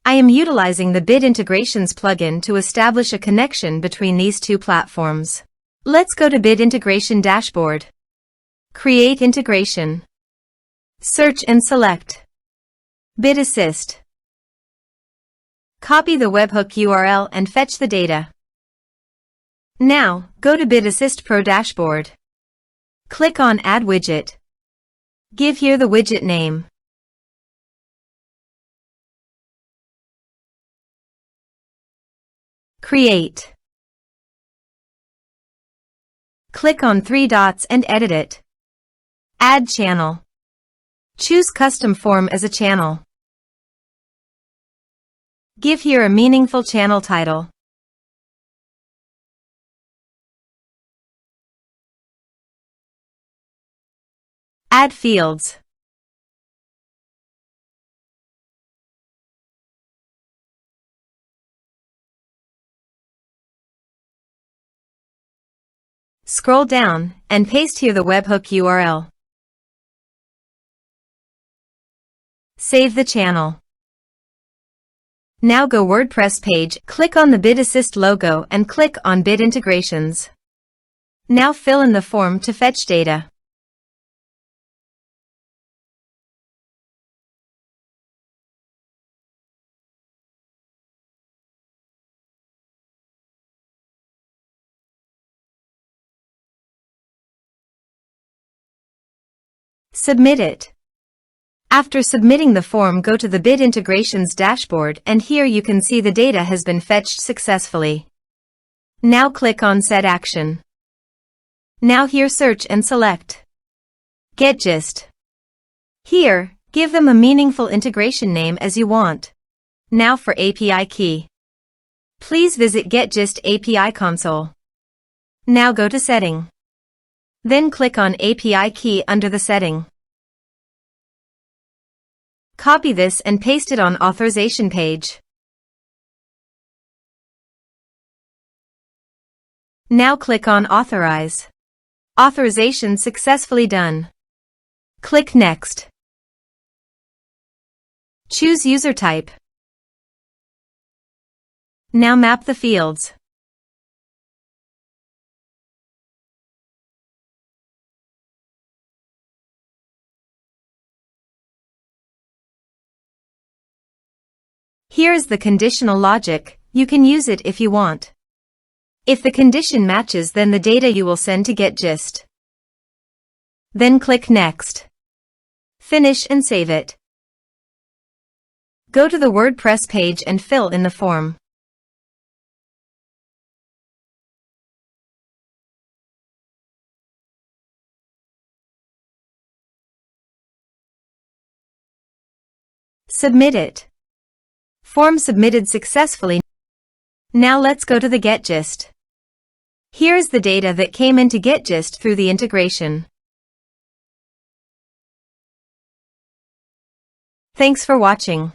I am utilizing the Bid Integrations plugin to establish a connection between these two platforms. Let's go to Bid Integration Dashboard. Create Integration. Search and select Bid Assist. Copy the webhook URL and fetch the data. Now, go to Bid Assist Pro Dashboard. Click on Add Widget. Give here the widget name. Create. Click on three dots and edit it. Add channel. Choose Custom Form as a channel. Give here a meaningful channel title. Add fields. Scroll down and paste here the webhook URL. Save the channel. Now go WordPress page, click on the Bid Assist logo and click on Bid Integrations. Now fill in the form to fetch data. Submit it. After submitting the form, go to the Bid Integrations dashboard and here you can see the data has been fetched successfully. Now click on Set Action. Now here search and select GetGist. Here, give them a meaningful integration name as you want. Now for API key. Please visit GetGist API console. Now go to Setting. Then click on API key under the setting. Copy this and paste it on authorization page. Now click on Authorize. Authorization successfully done. Click Next. Choose user type. Now map the fields. Here is the conditional logic. You can use it if you want. If the condition matches, then the data you will send to GetGist. Then click Next. Finish and save it. Go to the WordPress page and fill in the form. Submit it. Form submitted successfully. Now let's go to the GetGist. Here is the data that came into GetGist through the integration. Thanks for watching.